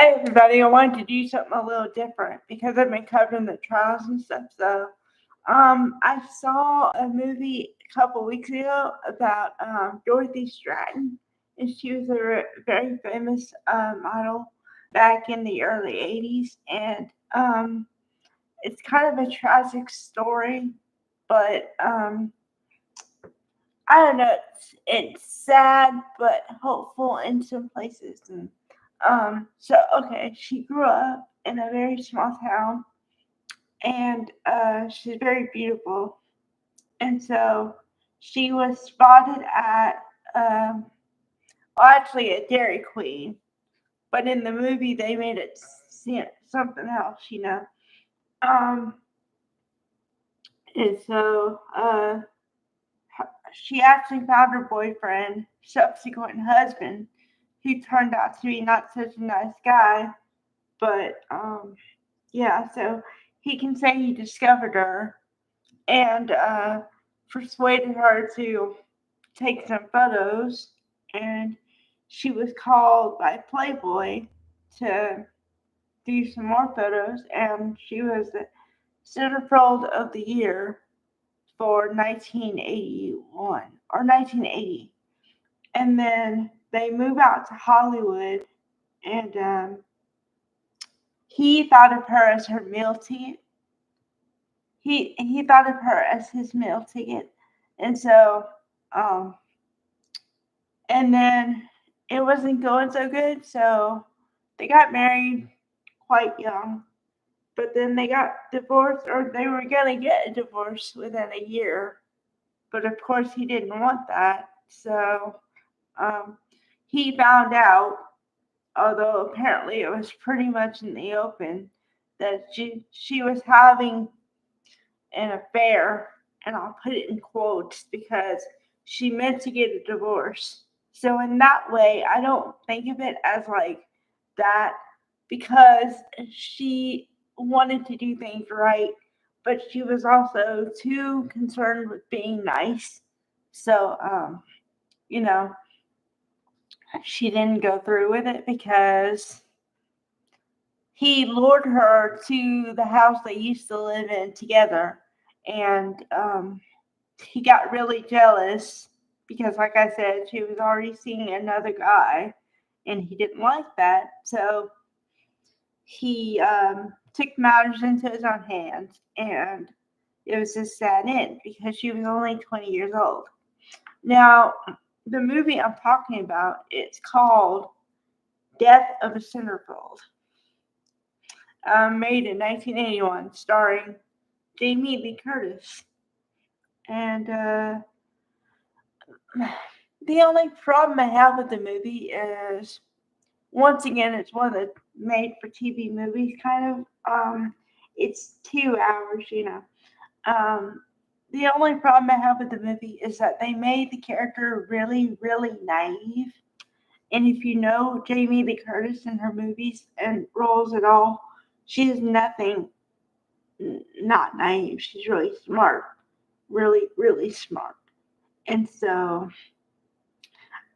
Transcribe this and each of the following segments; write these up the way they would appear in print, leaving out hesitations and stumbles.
Hi everybody, I wanted to do something a little different because I've been covering the trials and stuff. So, I saw a movie a couple weeks ago about Dorothy Stratten, and she was a very famous model back in the early '80s, and it's kind of a tragic story, but I don't know, it's sad but hopeful in some places. And so okay, she grew up in a very small town, and she's very beautiful. And so she was spotted at um, well, actually at Dairy Queen, but in the movie they made it something else. Um, and so she actually found her boyfriend, subsequent husband, who turned out to be not such a nice guy. But yeah, so he can say he discovered her and persuaded her to take some photos, and she was called by Playboy to do some more photos, and she was the centerfold of the year for 1981 or 1980. And then they move out to Hollywood, and he thought of her as her meal ticket. He thought of her as his meal ticket, and so um, and then it wasn't going so good. So they got married quite young, but then they got divorced, or they were gonna get a divorce within a year. But of course, he didn't want that, so um, he found out, although apparently it was pretty much in the open, that she was having an affair, and I'll put it in quotes because she meant to get a divorce. So in that way, I don't think of it as like that, because she wanted to do things right, but she was also too concerned with being nice. So you know, she didn't go through with it because he lured her to the house they used to live in together, and he got really jealous because, like I said, she was already seeing another guy, and he didn't like that. So he took matters into his own hands, and it was a sad end because she was only 20 years old. Now, the movie I'm talking about, it's called Death of a Centerfold, made in 1981, starring Jamie Lee Curtis. And the only problem I have with the movie is, once again, it's one of the made for TV movies, kind of. It's 2 hours. Um, the only problem I have with the movie is that they made the character really, really naive. And if you know Jamie Lee Curtis in her movies and roles at all, she is nothing not naive. She's really smart, really, really smart. And so,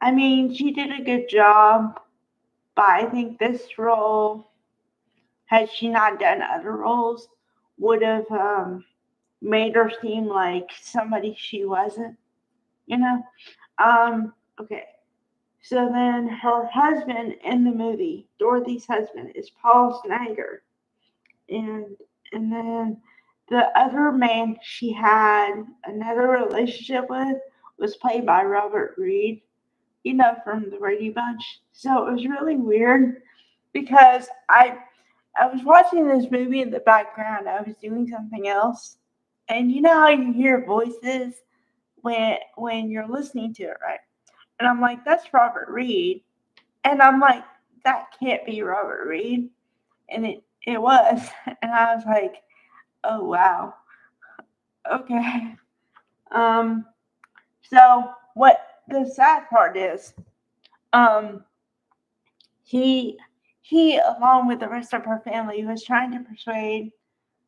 I mean, she did a good job, but I think this role, had she not done other roles, would have made her seem like somebody she wasn't, you know? Okay. So then her husband in the movie, Dorothy's husband, is Paul Snyder. And and then the other man she had another relationship with was played by Robert Reed, from the Brady Bunch. So it was really weird because I was watching this movie in the background. I was doing something else, and you know how you hear voices when you're listening to it, right? And I'm like, that's Robert Reed, and I'm like, that can't be Robert Reed, and it was, and I was like, oh wow, okay. Um, so what the sad part is, um, he he along with the rest of her family was trying to persuade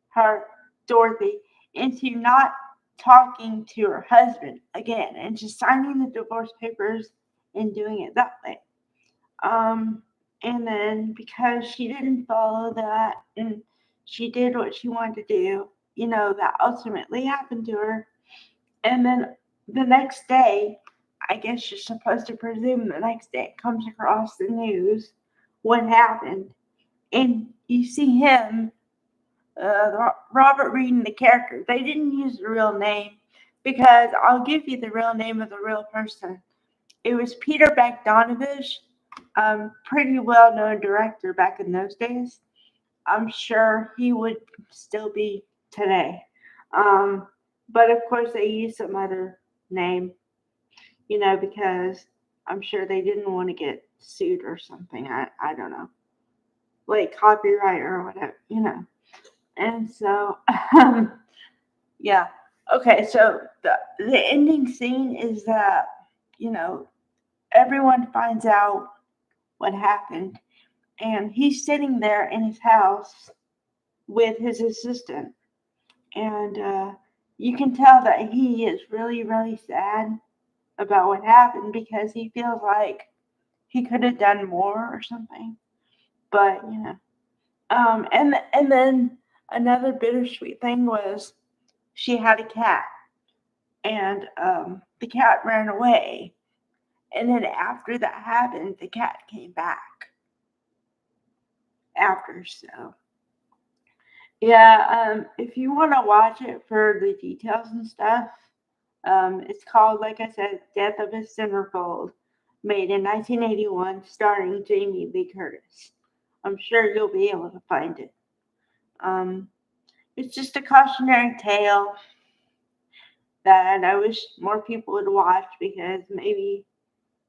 her, Dorothy, into not talking to her husband again and just signing the divorce papers and doing it that way. Um, And then because she didn't follow that and she did what she wanted to do, that ultimately happened to her. And then the next day, I guess you're supposed to presume the next day it comes across the news what happened. And you see him, Robert reading the character. They didn't use the real name because I'll give you the real name of the real person. It was Peter Bogdanovich, pretty well known director back in those days. I'm sure he would still be today. Um, but of course, they used some other name, because I'm sure they didn't want to get sued or something. I don't know, like copyright or whatever. And so, um, yeah. Okay, so the ending scene is that, you know, everyone finds out what happened, and he's sitting there in his house with his assistant, and you can tell that he is really, really sad about what happened because he feels like he could have done more or something. But and then another bittersweet thing was she had a cat, and the cat ran away, and then after that happened, the cat came back after. So yeah, if you want to watch it for the details and stuff, it's called, like I said, Death of a Centerfold, made in 1981, starring Jamie Lee Curtis. I'm sure you'll be able to find it. Um, it's just a cautionary tale that I wish more people would watch because maybe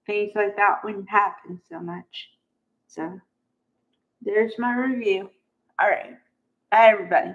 things like that wouldn't happen so much. So there's my review. All right. Bye, everybody.